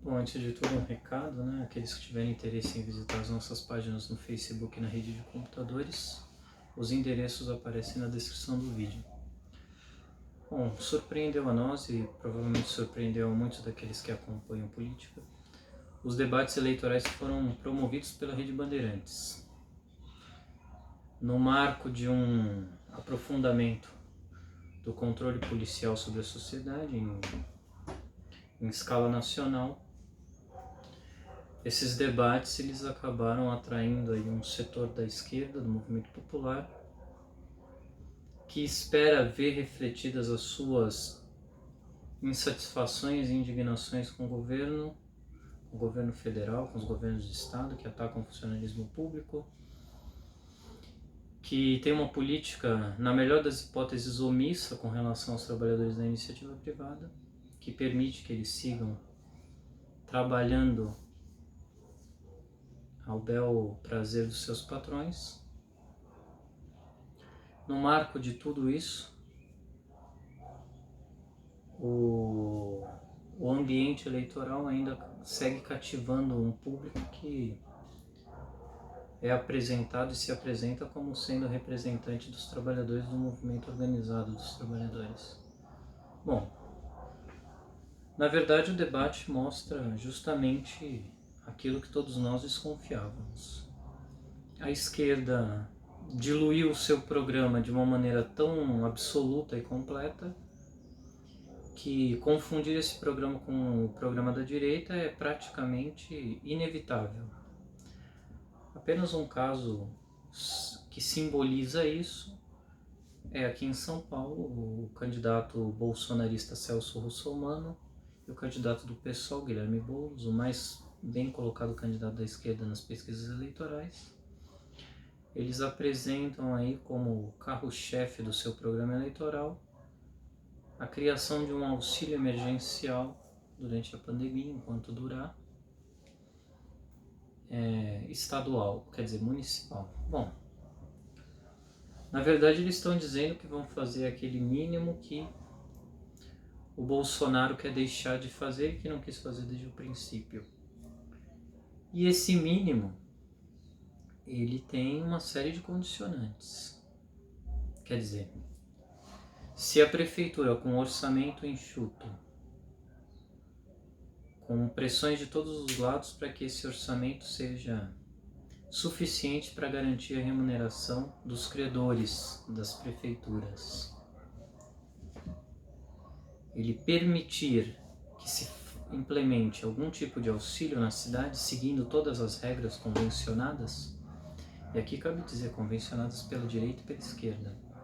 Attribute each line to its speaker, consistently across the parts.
Speaker 1: Bom, antes de tudo um recado, né? Aqueles que tiverem interesse em visitar as nossas páginas no Facebook e na rede de computadores, os endereços aparecem na descrição do vídeo. Bom, surpreendeu a nós e provavelmente surpreendeu a muitos daqueles que acompanham política. Os debates eleitorais foram promovidos pela Rede Bandeirantes, no marco de um aprofundamento do controle policial sobre a sociedade em escala nacional. Esses debates eles acabaram atraindo aí um setor da esquerda, do movimento popular, que espera ver refletidas as suas insatisfações e indignações com o governo federal, com os governos de estado que atacam o funcionalismo público, que tem uma política, na melhor das hipóteses, omissa com relação aos trabalhadores da iniciativa privada, que permite que eles sigam trabalhando ao bel prazer dos seus patrões. No marco de tudo isso, o ambiente eleitoral ainda segue cativando um público que é apresentado e se apresenta como sendo representante dos trabalhadores, do movimento organizado dos trabalhadores. Bom, na verdade o debate mostra justamente aquilo que todos nós desconfiávamos. A esquerda diluiu o seu programa de uma maneira tão absoluta e completa que confundir esse programa com o programa da direita é praticamente inevitável. Apenas um caso que simboliza isso é aqui em São Paulo, o candidato bolsonarista Celso Russomano e o candidato do PSOL, Guilherme Boulos, o mais bem colocado candidato da esquerda nas pesquisas eleitorais. Eles apresentam aí como carro-chefe do seu programa eleitoral a criação de um auxílio emergencial durante a pandemia, enquanto durar, estadual, quer dizer, municipal. Bom, na verdade eles estão dizendo que vão fazer aquele mínimo que o Bolsonaro quer deixar de fazer e que não quis fazer desde o princípio. E esse mínimo, ele tem uma série de condicionantes. Quer dizer, se a prefeitura com orçamento enxuto, com pressões de todos os lados para que esse orçamento seja suficiente para garantir a remuneração dos credores das prefeituras, ele permitir que se implemente algum tipo de auxílio na cidade, seguindo todas as regras convencionadas, e aqui cabe dizer convencionadas pela direita e pela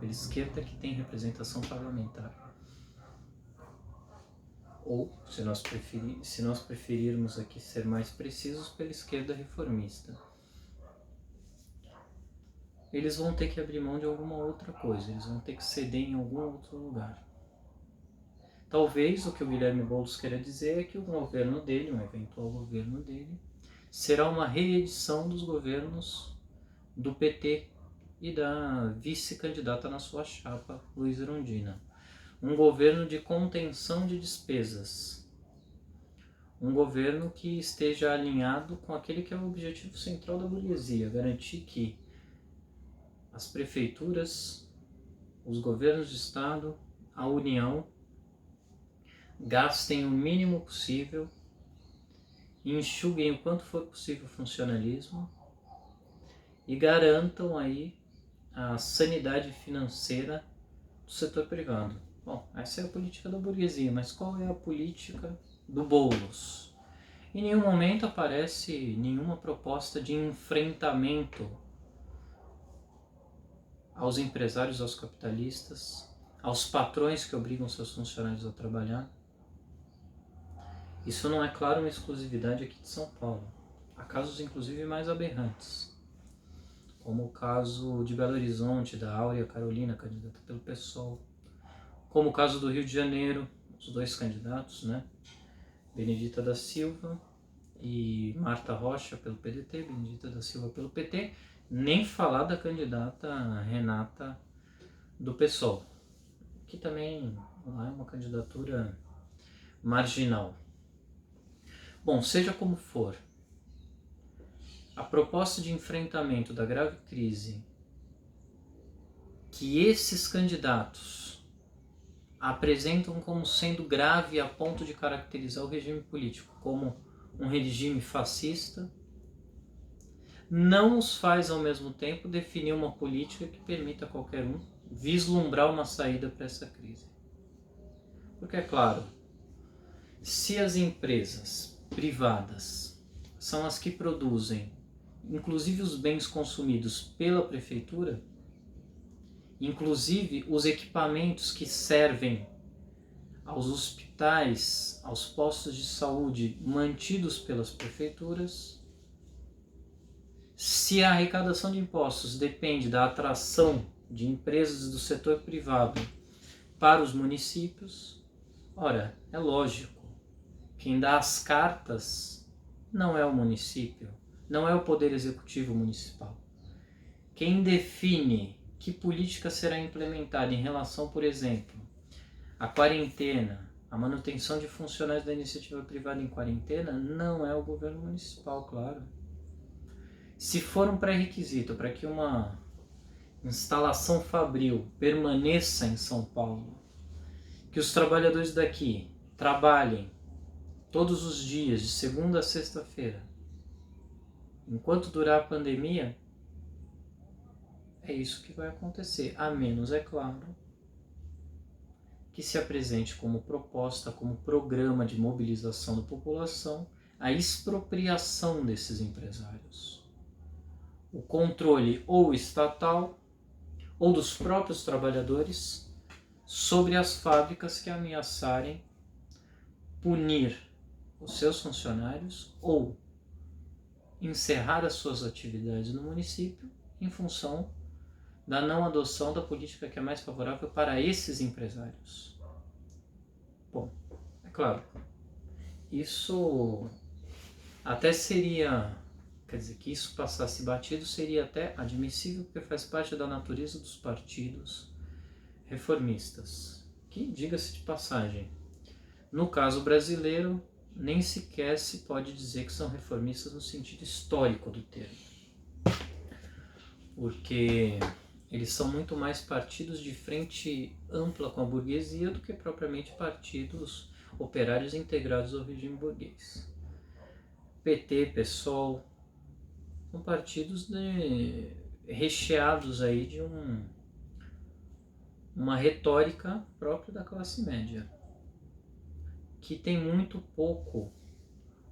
Speaker 1: esquerda que tem representação parlamentar. Ou, se nós preferirmos aqui ser mais precisos, pela esquerda reformista. Eles vão ter que abrir mão de alguma outra coisa, eles vão ter que ceder em algum outro lugar. Talvez o que o Guilherme Boulos queira dizer é que o governo dele, um eventual governo dele, será uma reedição dos governos do PT e da vice-candidata na sua chapa, Luiz Erundina. Um governo de contenção de despesas. Um governo que esteja alinhado com aquele que é o objetivo central da burguesia, garantir que as prefeituras, os governos de estado, a União, gastem o mínimo possível, enxuguem o quanto for possível o funcionalismo e garantam aí a sanidade financeira do setor privado. Bom, essa é a política da burguesia, mas qual é a política do Boulos? Em nenhum momento aparece nenhuma proposta de enfrentamento aos empresários, aos capitalistas, aos patrões que obrigam seus funcionários a trabalhar. Isso não é, claro, uma exclusividade aqui de São Paulo. Há casos, inclusive, mais aberrantes, como o caso de Belo Horizonte, da Áurea Carolina, candidata pelo PSOL, como o caso do Rio de Janeiro, os dois candidatos, né? Benedita da Silva e Marta Rocha pelo PDT, Benedita da Silva pelo PT, nem falar da candidata Renata do PSOL, que também não é uma candidatura marginal. Bom, seja como for, a proposta de enfrentamento da grave crise que esses candidatos apresentam como sendo grave a ponto de caracterizar o regime político como um regime fascista, não os faz ao mesmo tempo definir uma política que permita a qualquer um vislumbrar uma saída para essa crise. Porque é claro, se as empresas privadas são as que produzem, inclusive os bens consumidos pela prefeitura, inclusive os equipamentos que servem aos hospitais, aos postos de saúde mantidos pelas prefeituras, se a arrecadação de impostos depende da atração de empresas do setor privado para os municípios, ora, é lógico, quem dá as cartas não é o município, não é o Poder Executivo Municipal. Quem define que política será implementada em relação, por exemplo, à quarentena, à manutenção de funcionários da iniciativa privada em quarentena, não é o governo municipal, claro. Se for um pré-requisito para que uma instalação fabril permaneça em São Paulo, que os trabalhadores daqui trabalhem todos os dias, de segunda a sexta-feira, enquanto durar a pandemia, é isso que vai acontecer, a menos, é claro, que se apresente como proposta, como programa de mobilização da população, a expropriação desses empresários. O controle ou estatal ou dos próprios trabalhadores sobre as fábricas que ameaçarem punir os seus funcionários ou encerrar as suas atividades no município em função da não adoção da política que é mais favorável para esses empresários. Bom, é claro, isso até seria, quer dizer, que isso passasse batido seria até admissível, porque faz parte da natureza dos partidos reformistas, que, diga-se de passagem, no caso brasileiro, nem sequer se pode dizer que são reformistas no sentido histórico do termo, porque eles são muito mais partidos de frente ampla com a burguesia do que propriamente partidos operários integrados ao regime burguês. PT, PSOL, são partidos recheados aí de uma retórica própria da classe média, que tem muito pouco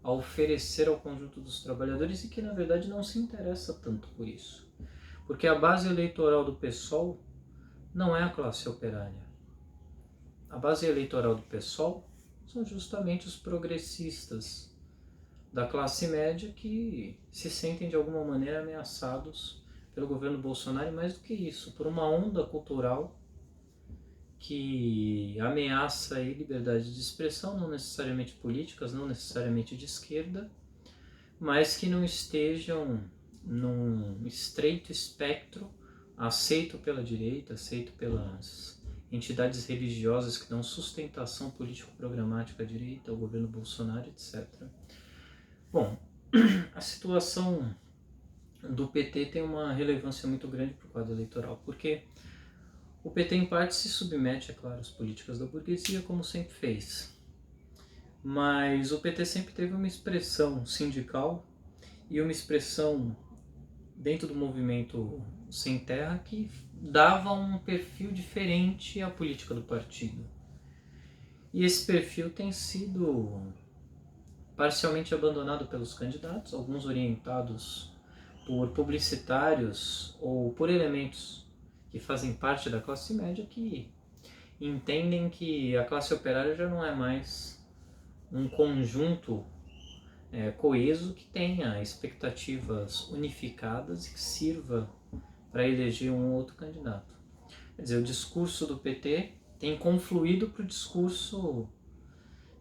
Speaker 1: a oferecer ao conjunto dos trabalhadores e que na verdade não se interessa tanto por isso. Porque a base eleitoral do PSOL não é a classe operária. A base eleitoral do PSOL são justamente os progressistas da classe média que se sentem de alguma maneira ameaçados pelo governo Bolsonaro, e mais do que isso, por uma onda cultural que ameaça a liberdade de expressão, não necessariamente políticas, não necessariamente de esquerda, mas que não estejam num estreito espectro aceito pela direita, aceito pelas entidades religiosas que dão sustentação político-programática à direita, ao governo Bolsonaro, etc. Bom, a situação do PT tem uma relevância muito grande para o quadro eleitoral, porque o PT em parte se submete, é claro, às políticas da burguesia, como sempre fez. Mas o PT sempre teve uma expressão sindical e uma expressão dentro do movimento sem terra que dava um perfil diferente à política do partido. E esse perfil tem sido parcialmente abandonado pelos candidatos, alguns orientados por publicitários ou por elementos que fazem parte da classe média, que entendem que a classe operária já não é mais um conjunto coeso que tenha expectativas unificadas e que sirva para eleger um ou outro candidato. Quer dizer, o discurso do PT tem confluído para o discurso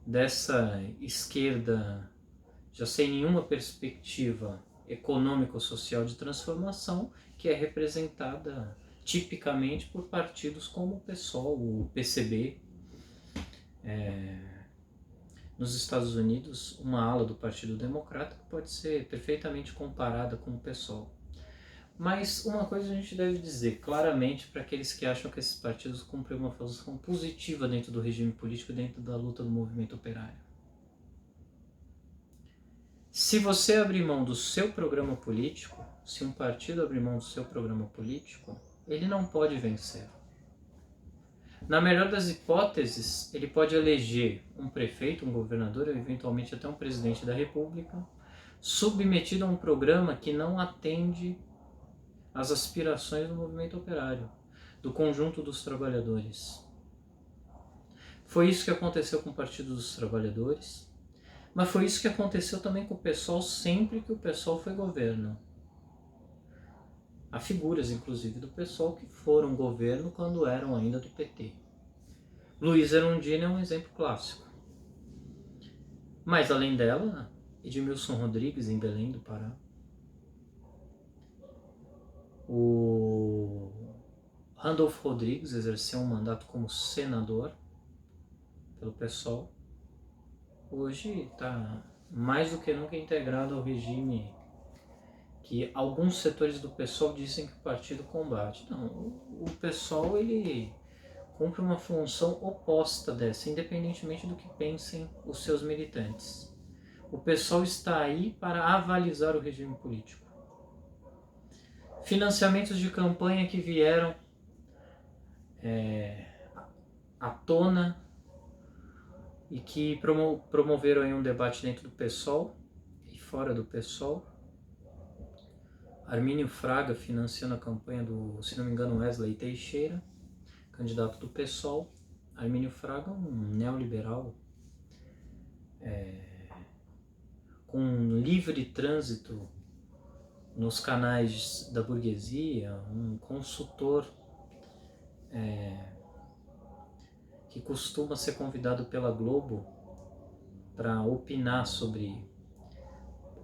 Speaker 1: dessa esquerda já sem nenhuma perspectiva econômico-social de transformação, que é representada tipicamente por partidos como o PSOL, o PCB, nos Estados Unidos uma ala do Partido Democrata que pode ser perfeitamente comparada com o PSOL. Mas uma coisa a gente deve dizer claramente para aqueles que acham que esses partidos cumprem uma função positiva dentro do regime político, dentro da luta do movimento operário. Se você abrir mão do seu programa político, se um partido abrir mão do seu programa político, ele não pode vencer. Na melhor das hipóteses, ele pode eleger um prefeito, um governador, ou eventualmente até um presidente da República, submetido a um programa que não atende às aspirações do movimento operário, do conjunto dos trabalhadores. Foi isso que aconteceu com o Partido dos Trabalhadores, mas foi isso que aconteceu também com o PSOL sempre que o PSOL foi governo. Há figuras, inclusive, do PSOL que foram governo quando eram ainda do PT. Luiz Erundina é um exemplo clássico. Mas, além dela, Edmilson Rodrigues, em Belém do Pará. O Randolfo Rodrigues exerceu um mandato como senador pelo PSOL. Hoje está mais do que nunca integrado ao regime que alguns setores do PSOL dizem que o partido combate. Não, o PSOL ele cumpre uma função oposta dessa, independentemente do que pensem os seus militantes. O PSOL está aí para avalizar o regime político. Financiamentos de campanha que vieram à tona e que promoveram aí um debate dentro do PSOL e fora do PSOL. Armínio Fraga financiando a campanha do, se não me engano, Wesley Teixeira, candidato do PSOL. Armínio Fraga, um neoliberal com livre trânsito nos canais da burguesia, um consultor que costuma ser convidado pela Globo para opinar sobre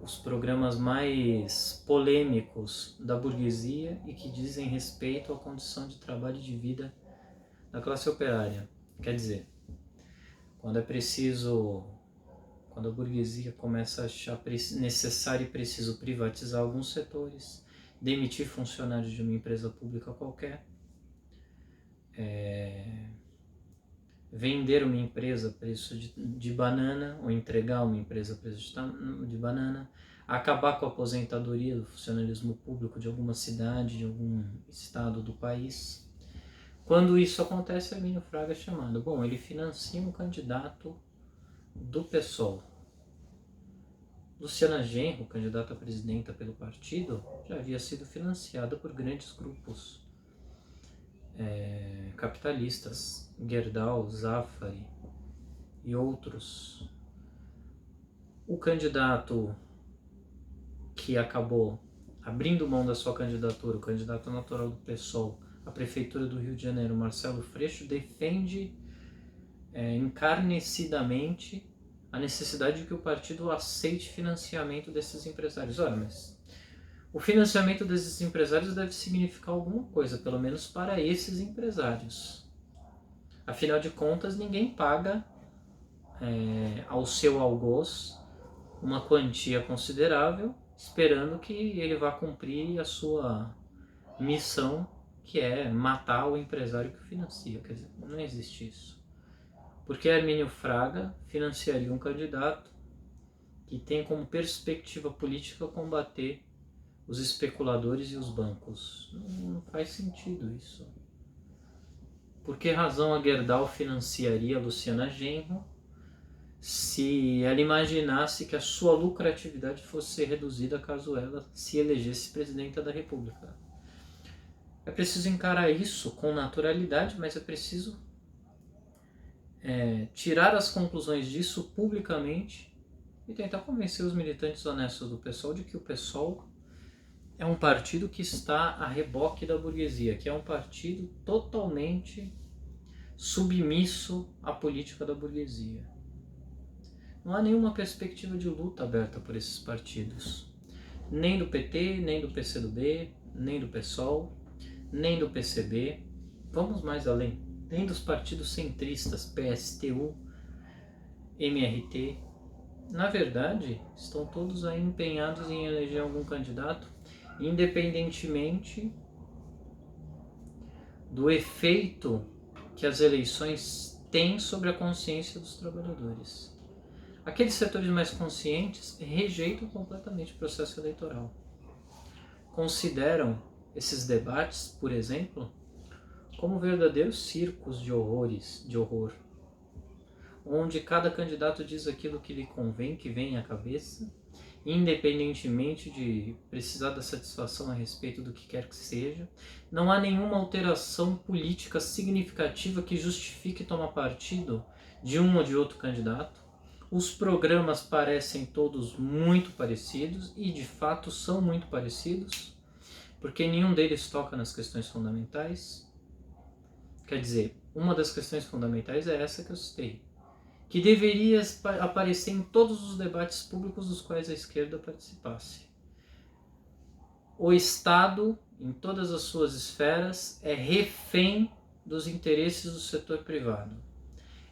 Speaker 1: os programas mais polêmicos da burguesia e que dizem respeito à condição de trabalho e de vida da classe operária. Quer dizer, quando a burguesia começa a achar necessário e preciso privatizar alguns setores, demitir funcionários de uma empresa pública qualquer, vender uma empresa a preço de banana, ou entregar uma empresa a preço de banana, acabar com a aposentadoria do funcionalismo público de alguma cidade, de algum estado do país. Quando isso acontece, Armínio Fraga é chamado. Bom, ele financia um candidato do PSOL. Luciana Genro, candidata a presidenta pelo partido, já havia sido financiada por grandes grupos capitalistas, Gerdau, Zafari e outros. O candidato que acabou abrindo mão da sua candidatura, o candidato natural do PSOL à Prefeitura do Rio de Janeiro, Marcelo Freixo, defende encarnecidamente a necessidade de que o partido aceite financiamento desses empresários. Ora, mas o financiamento desses empresários deve significar alguma coisa, pelo menos para esses empresários. Afinal de contas, ninguém paga ao seu algoz uma quantia considerável, esperando que ele vá cumprir a sua missão, que é matar o empresário que o financia. Quer dizer, não existe isso. Porque Armínio Fraga financiaria um candidato que tem como perspectiva política combater os especuladores e os bancos? Não faz sentido isso. Por que razão a Gerdau financiaria a Luciana Genro se ela imaginasse que a sua lucratividade fosse reduzida caso ela se elegesse presidenta da República? É preciso encarar isso com naturalidade, mas é preciso tirar as conclusões disso publicamente e tentar convencer os militantes honestos do PSOL de que o PSOL é um partido que está a reboque da burguesia, que é um partido totalmente submisso à política da burguesia. Não há nenhuma perspectiva de luta aberta por esses partidos. Nem do PT, nem do PCdoB, nem do PSOL, nem do PCB. Vamos mais além. Nem dos partidos centristas, PSTU MRT, na verdade, estão todos aí empenhados em eleger algum candidato, independentemente do efeito que as eleições têm sobre a consciência dos trabalhadores. Aqueles setores mais conscientes rejeitam completamente o processo eleitoral. Consideram esses debates, por exemplo, como verdadeiros circos de horror, onde cada candidato diz aquilo que lhe convém, que vem à cabeça, independentemente de precisar da satisfação a respeito do que quer que seja. Não há nenhuma alteração política significativa que justifique tomar partido de um ou de outro candidato. Os programas parecem todos muito parecidos, e de fato são muito parecidos, porque nenhum deles toca nas questões fundamentais. Quer dizer, uma das questões fundamentais é essa que eu citei, que deveria aparecer em todos os debates públicos dos quais a esquerda participasse. O Estado, em todas as suas esferas, é refém dos interesses do setor privado.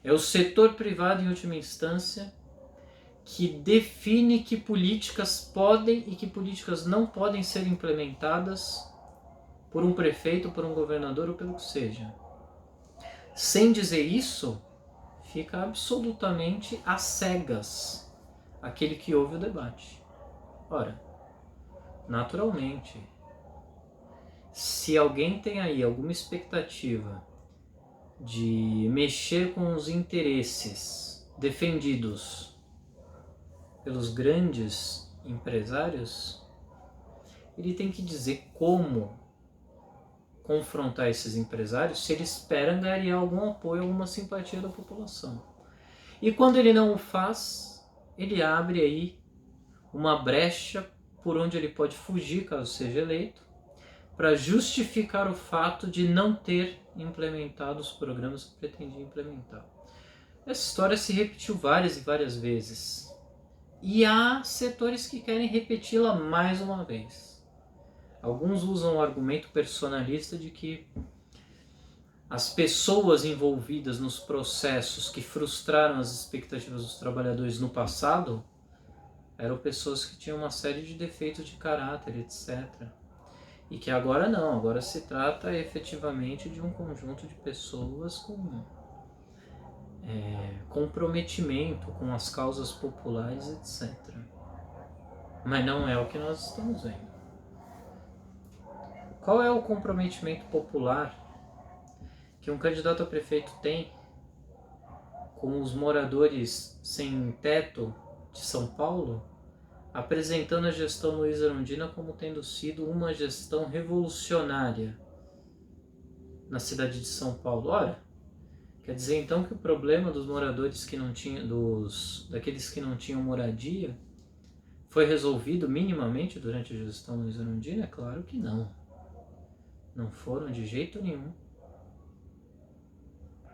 Speaker 1: É o setor privado, em última instância, que define que políticas podem e que políticas não podem ser implementadas por um prefeito, por um governador ou pelo que seja. Sem dizer isso, fica absolutamente às cegas aquele que ouve o debate. Ora, naturalmente, se alguém tem aí alguma expectativa de mexer com os interesses defendidos pelos grandes empresários, ele tem que dizer como confrontar esses empresários se ele espera angariar algum apoio, alguma simpatia da população. E quando ele não o faz, ele abre aí uma brecha por onde ele pode fugir caso seja eleito, para justificar o fato de não ter implementado os programas que pretendia implementar. Essa história se repetiu várias e várias vezes. E há setores que querem repeti-la mais uma vez. Alguns usam o argumento personalista de que as pessoas envolvidas nos processos que frustraram as expectativas dos trabalhadores no passado eram pessoas que tinham uma série de defeitos de caráter, etc. E que agora não, agora se trata efetivamente de um conjunto de pessoas com comprometimento com as causas populares, etc. Mas não é o que nós estamos vendo. Qual é o comprometimento popular que um candidato a prefeito tem com os moradores sem teto de São Paulo, apresentando a gestão Luiz Erundina como tendo sido uma gestão revolucionária na cidade de São Paulo? Ora, quer dizer então que o problema dos moradores que não tinham, daqueles que não tinham moradia, foi resolvido minimamente durante a gestão Luiz Erundina? É claro que não. Não foram de jeito nenhum.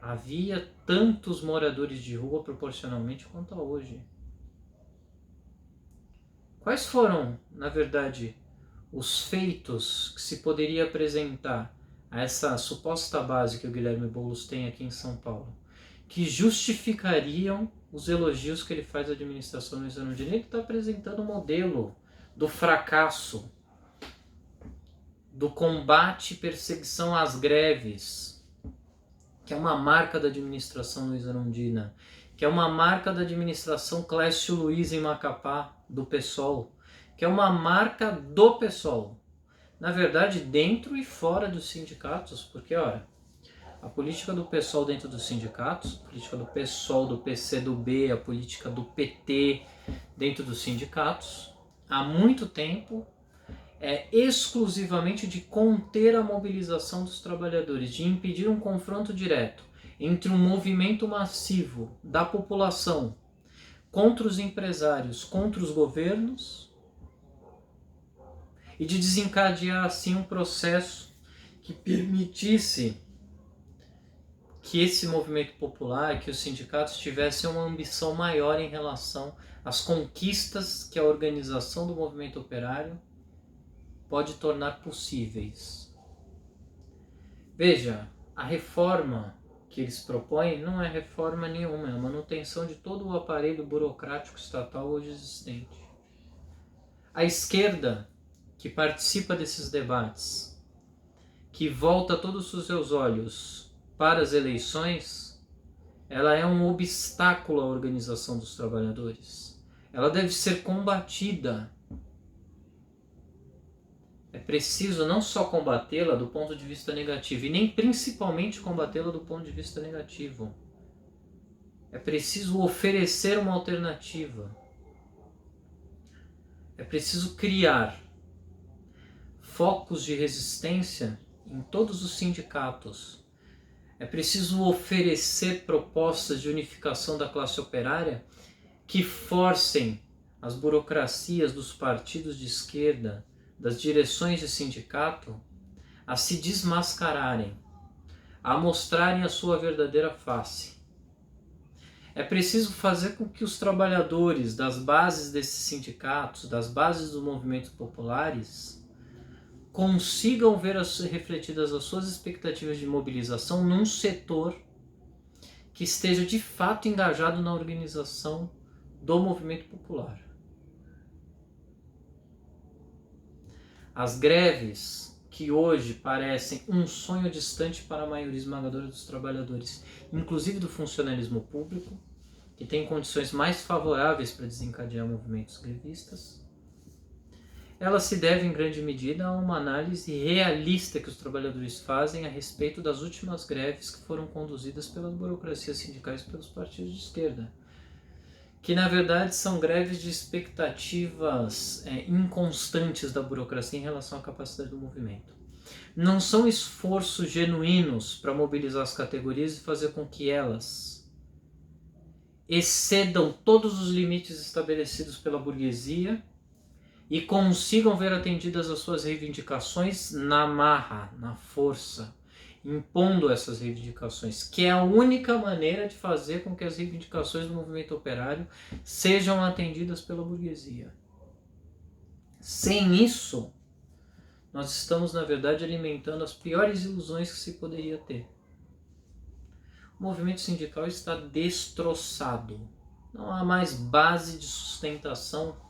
Speaker 1: Havia tantos moradores de rua proporcionalmente quanto há hoje. Quais foram, na verdade, os feitos que se poderia apresentar a essa suposta base que o Guilherme Boulos tem aqui em São Paulo, que justificariam os elogios que ele faz à administração Luiz Erundina? Ele está apresentando o modelo do fracasso, do combate e perseguição às greves, que é uma marca da administração Luiz Erundina, que é uma marca da administração Clécio Luiz em Macapá, do PSOL, que é uma marca do PSOL. Na verdade, dentro e fora dos sindicatos, porque, olha, a política do PSOL dentro dos sindicatos, a política do PSOL, do PCdoB, a política do PT dentro dos sindicatos, há muito tempo, é exclusivamente de conter a mobilização dos trabalhadores, de impedir um confronto direto entre um movimento massivo da população contra os empresários, contra os governos, e de desencadear assim um processo que permitisse que esse movimento popular, que os sindicatos tivessem uma ambição maior em relação às conquistas que a organização do movimento operário pode tornar possíveis. Veja, a reforma que eles propõem não é reforma nenhuma, é a manutenção de todo o aparelho burocrático estatal hoje existente. A esquerda, que participa desses debates, que volta todos os seus olhos para as eleições, ela é um obstáculo à organização dos trabalhadores. Ela deve ser combatida. É preciso não só combatê-la do ponto de vista negativo, e nem principalmente combatê-la do ponto de vista negativo. É preciso oferecer uma alternativa. É preciso criar focos de resistência em todos os sindicatos. É preciso oferecer propostas de unificação da classe operária que forcem as burocracias dos partidos de esquerda, das direções de sindicato, a se desmascararem, a mostrarem a sua verdadeira face. É preciso fazer com que os trabalhadores das bases desses sindicatos, das bases dos movimentos populares, consigam ver refletidas as suas expectativas de mobilização num setor que esteja de fato engajado na organização do movimento popular. As greves que hoje parecem um sonho distante para a maioria esmagadora dos trabalhadores, inclusive do funcionalismo público, que tem condições mais favoráveis para desencadear movimentos grevistas, elas se devem em grande medida a uma análise realista que os trabalhadores fazem a respeito das últimas greves que foram conduzidas pelas burocracias sindicais e pelos partidos de esquerda, que na verdade são greves de expectativas inconstantes da burocracia em relação à capacidade do movimento. Não são esforços genuínos para mobilizar as categorias e fazer com que elas excedam todos os limites estabelecidos pela burguesia e consigam ver atendidas as suas reivindicações na marra, na força, impondo essas reivindicações, que é a única maneira de fazer com que as reivindicações do movimento operário sejam atendidas pela burguesia. Sem isso, nós estamos, na verdade, alimentando as piores ilusões que se poderia ter. O movimento sindical está destroçado. Não há mais base de sustentação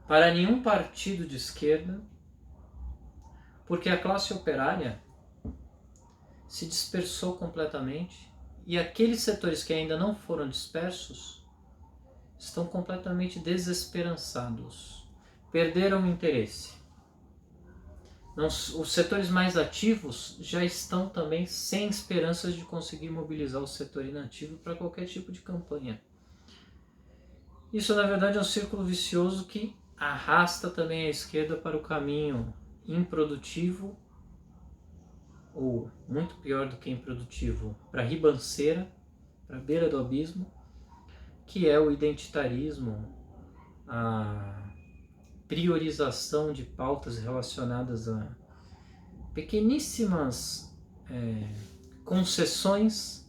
Speaker 1: para nenhum partido de esquerda, porque a classe operária se dispersou completamente e aqueles setores que ainda não foram dispersos estão completamente desesperançados, perderam o interesse. Os setores mais ativos já estão também sem esperanças de conseguir mobilizar o setor inativo para qualquer tipo de campanha. Isso, na verdade, é um círculo vicioso que arrasta também a esquerda para o caminho improdutivo, ou muito pior do que improdutivo, para a ribanceira, para a beira do abismo, que é o identitarismo, a priorização de pautas relacionadas a pequeníssimas concessões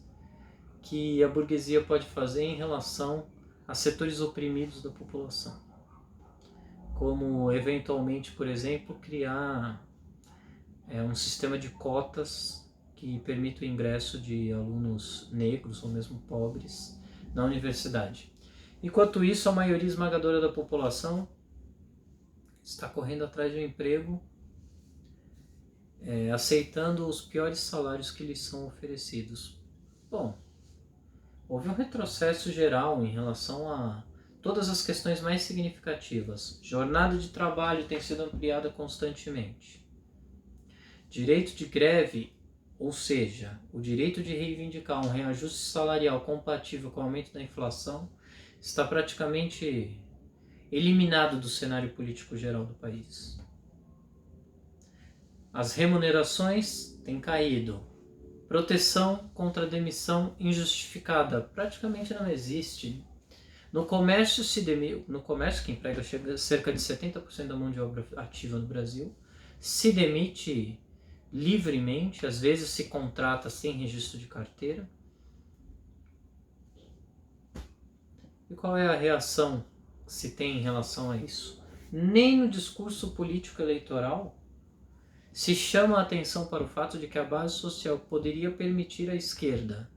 Speaker 1: que a burguesia pode fazer em relação a setores oprimidos da população. Como, eventualmente, por exemplo, criar um sistema de cotas que permita o ingresso de alunos negros ou mesmo pobres na universidade. Enquanto isso, a maioria esmagadora da população está correndo atrás de um emprego, aceitando os piores salários que lhes são oferecidos. Bom, houve um retrocesso geral em relação a todas as questões mais significativas. Jornada de trabalho tem sido ampliada constantemente. Direito de greve, ou seja, o direito de reivindicar um reajuste salarial compatível com o aumento da inflação, está praticamente eliminado do cenário político geral do país. As remunerações têm caído. Proteção contra demissão injustificada praticamente não existe. No comércio, que emprega cerca de 70% da mão de obra ativa no Brasil, se demite livremente, às vezes se contrata sem registro de carteira. E qual é a reação que se tem em relação a isso? Nem no discurso político eleitoral se chama a atenção para o fato de que a base social poderia permitir à esquerda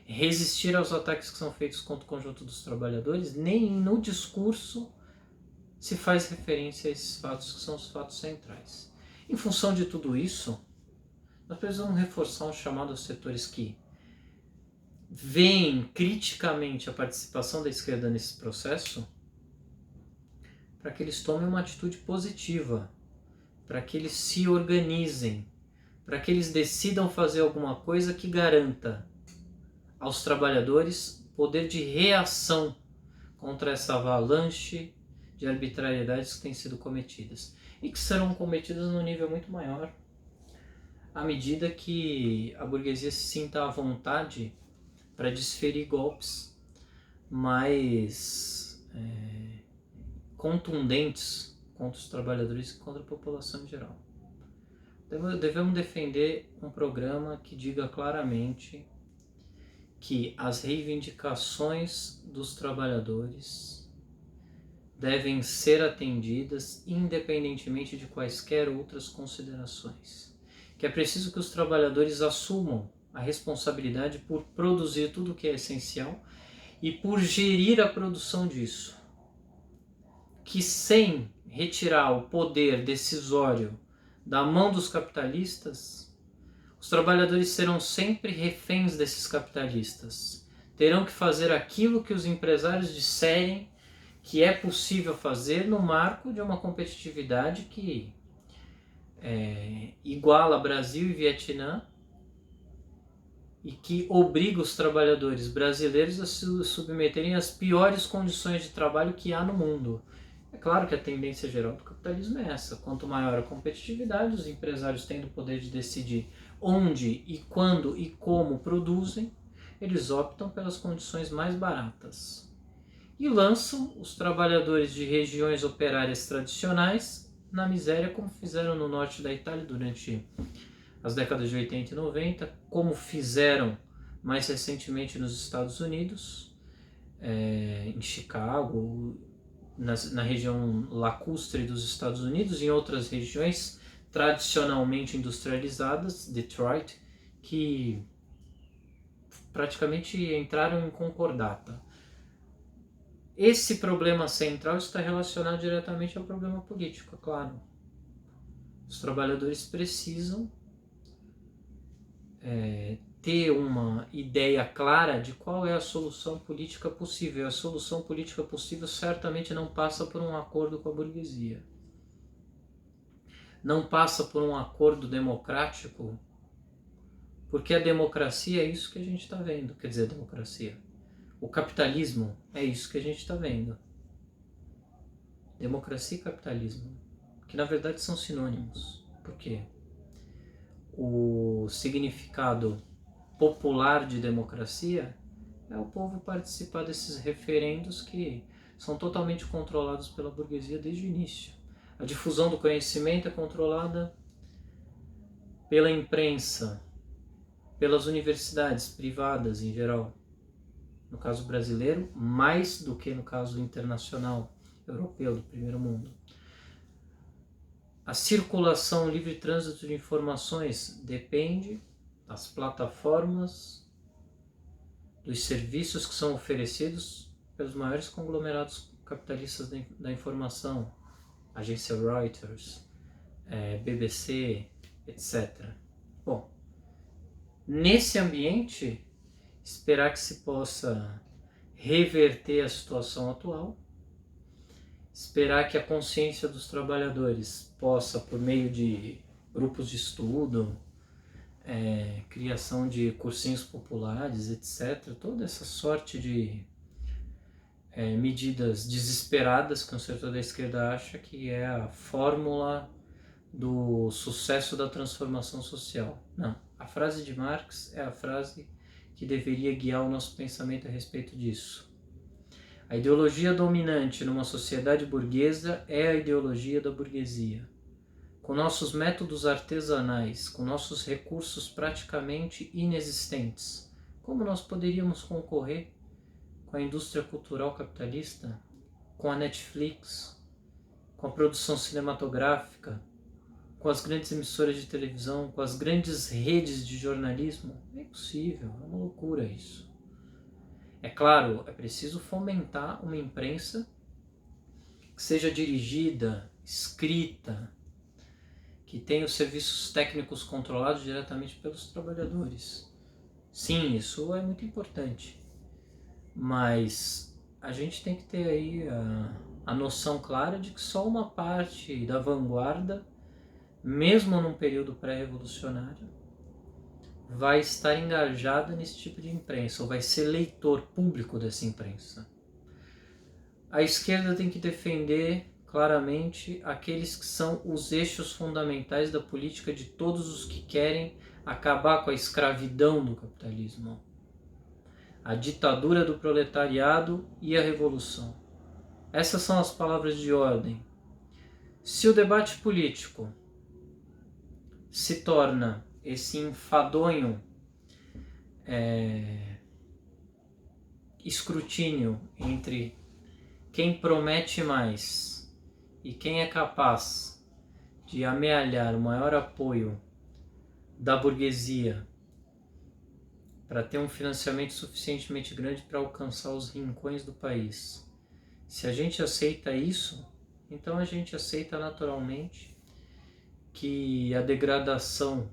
Speaker 1: resistir aos ataques que são feitos contra o conjunto dos trabalhadores, nem no discurso se faz referência a esses fatos que são os fatos centrais. Em função de tudo isso, nós precisamos reforçar um chamado aos setores que veem criticamente a participação da esquerda nesse processo, para que eles tomem uma atitude positiva, para que eles se organizem, para que eles decidam fazer alguma coisa que garanta aos trabalhadores poder de reação contra essa avalanche de arbitrariedades que têm sido cometidas e que serão cometidas num nível muito maior à medida que a burguesia se sinta à vontade para desferir golpes mais contundentes contra os trabalhadores e contra a população em geral. Devemos defender um programa que diga claramente que as reivindicações dos trabalhadores devem ser atendidas independentemente de quaisquer outras considerações. Que é preciso que os trabalhadores assumam a responsabilidade por produzir tudo o que é essencial e por gerir a produção disso. Que sem retirar o poder decisório da mão dos capitalistas, os trabalhadores serão sempre reféns desses capitalistas. Terão que fazer aquilo que os empresários disserem que é possível fazer no marco de uma competitividade que iguala Brasil e Vietnã e que obriga os trabalhadores brasileiros a se submeterem às piores condições de trabalho que há no mundo. É claro que a tendência geral do capitalismo é essa. Quanto maior a competitividade, os empresários tendo o poder de decidir onde e quando e como produzem, eles optam pelas condições mais baratas. E lançam os trabalhadores de regiões operárias tradicionais na miséria, como fizeram no norte da Itália durante as décadas de 80 e 90, como fizeram mais recentemente nos Estados Unidos, em Chicago, na região lacustre dos Estados Unidos e em outras regiões tradicionalmente industrializadas, Detroit, que praticamente entraram em concordata. Esse problema central está relacionado diretamente ao problema político, é claro. Os trabalhadores precisam ter uma ideia clara de qual é a solução política possível. A solução política possível certamente não passa por um acordo com a burguesia. Não passa por um acordo democrático, porque a democracia é isso que a gente está vendo. Quer dizer, a democracia. O capitalismo é isso que a gente está vendo. Democracia e capitalismo, que na verdade são sinônimos. Por quê? O significado popular de democracia é o povo participar desses referendos que são totalmente controlados pela burguesia desde o início. A difusão do conhecimento é controlada pela imprensa, pelas universidades privadas em geral. No caso brasileiro, mais do que no caso internacional, europeu, do primeiro mundo. A circulação, livre e trânsito de informações depende das plataformas, dos serviços que são oferecidos pelos maiores conglomerados capitalistas da informação, agência Reuters, BBC, etc. Bom, nesse ambiente, esperar que se possa reverter a situação atual, esperar que a consciência dos trabalhadores possa, por meio de grupos de estudo, criação de cursinhos populares, etc., toda essa sorte de medidas desesperadas que o setor da esquerda acha que é a fórmula do sucesso da transformação social. Não, a frase de Marx é a frase que deveria guiar o nosso pensamento a respeito disso. A ideologia dominante numa sociedade burguesa é a ideologia da burguesia. Com nossos métodos artesanais, com nossos recursos praticamente inexistentes, como nós poderíamos concorrer com a indústria cultural capitalista, com a Netflix, com a produção cinematográfica, com as grandes emissoras de televisão, com as grandes redes de jornalismo. É impossível, é uma loucura isso. É claro, é preciso fomentar uma imprensa que seja dirigida, escrita, que tenha os serviços técnicos controlados diretamente pelos trabalhadores. Sim, isso é muito importante, mas a gente tem que ter aí a noção clara de que só uma parte da vanguarda, mesmo num período pré-revolucionário, vai estar engajada nesse tipo de imprensa, ou vai ser leitor público dessa imprensa. A esquerda tem que defender claramente aqueles que são os eixos fundamentais da política de todos os que querem acabar com a escravidão do capitalismo, a ditadura do proletariado e a revolução. Essas são as palavras de ordem. Se o debate político se torna esse enfadonho escrutínio entre quem promete mais e quem é capaz de amealhar o maior apoio da burguesia para ter um financiamento suficientemente grande para alcançar os rincões do país. Se a gente aceita isso, então a gente aceita naturalmente que a degradação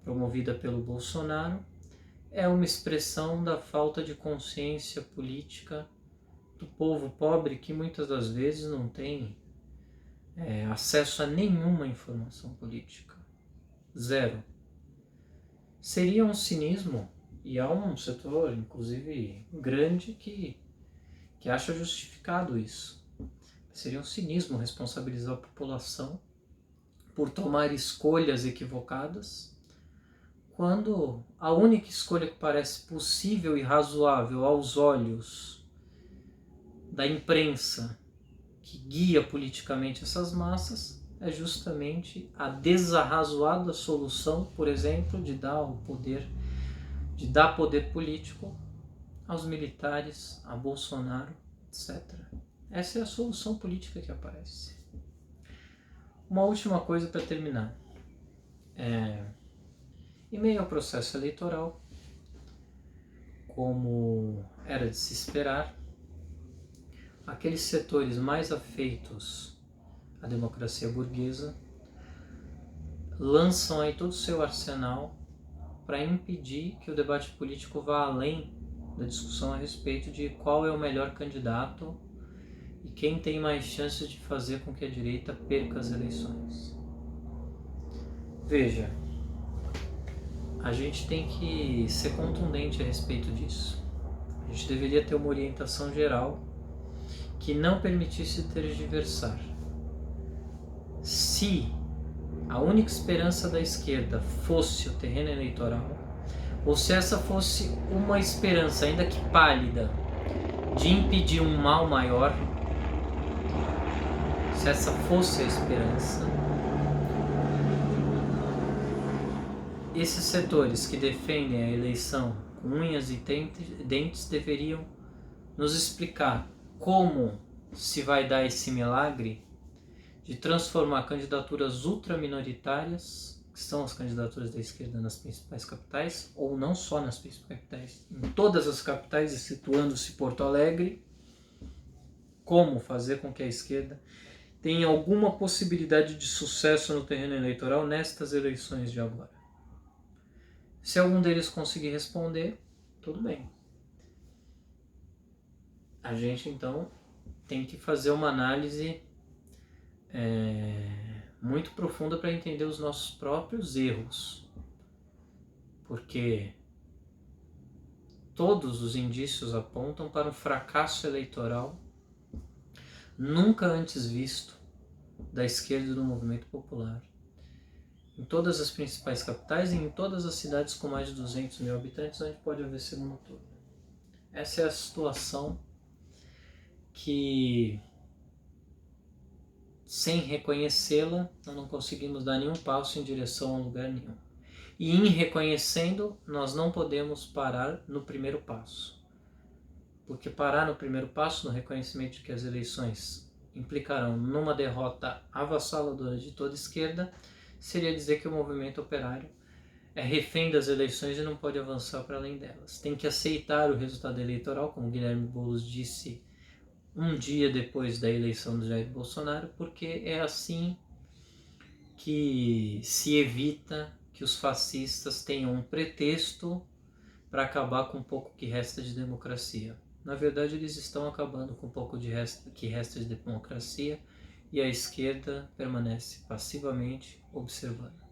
Speaker 1: promovida pelo Bolsonaro é uma expressão da falta de consciência política do povo pobre, que muitas das vezes não tem acesso a nenhuma informação política. Zero. Seria um cinismo, e há um setor, inclusive grande, que acha justificado isso. Seria um cinismo responsabilizar a população por tomar escolhas equivocadas, quando a única escolha que parece possível e razoável aos olhos da imprensa que guia politicamente essas massas é justamente a desarrazoada solução, por exemplo, de dar poder político aos militares, a Bolsonaro, etc. Essa é a solução política que aparece. Uma última coisa para terminar. Em meio ao processo eleitoral, como era de se esperar, aqueles setores mais afeitos à democracia burguesa lançam aí todo o seu arsenal para impedir que o debate político vá além da discussão a respeito de qual é o melhor candidato e quem tem mais chances de fazer com que a direita perca as eleições. Veja, a gente tem que ser contundente a respeito disso. A gente deveria ter uma orientação geral que não permitisse tergiversar. Se a única esperança da esquerda fosse o terreno eleitoral, ou se essa fosse uma esperança, ainda que pálida, de impedir um mal maior, se essa fosse a esperança, esses setores que defendem a eleição com unhas e dentes deveriam nos explicar como se vai dar esse milagre de transformar candidaturas ultraminoritárias, que são as candidaturas da esquerda, nas principais capitais, ou não só nas principais capitais, em todas as capitais, situando-se Porto Alegre, como fazer com que a esquerda tenha alguma possibilidade de sucesso no terreno eleitoral nestas eleições de agora. Se algum deles conseguir responder, tudo bem. A gente, então, tem que fazer uma análise muito profunda para entender os nossos próprios erros. Porque todos os indícios apontam para um fracasso eleitoral nunca antes visto da esquerda e do movimento popular. Em todas as principais capitais e em todas as cidades com mais de 200 mil habitantes, onde pode haver segundo turno. Essa é a situação que, sem reconhecê-la, nós não conseguimos dar nenhum passo em direção a lugar nenhum. E em reconhecendo, nós não podemos parar no primeiro passo. Porque parar no primeiro passo, no reconhecimento de que as eleições implicarão numa derrota avassaladora de toda esquerda, seria dizer que o movimento operário é refém das eleições e não pode avançar para além delas. Tem que aceitar o resultado eleitoral, como Guilherme Boulos disse um dia depois da eleição do Jair Bolsonaro, porque é assim que se evita que os fascistas tenham um pretexto para acabar com um pouco que resta de democracia. Na verdade, eles estão acabando com um pouco que resta de democracia, e a esquerda permanece passivamente observando.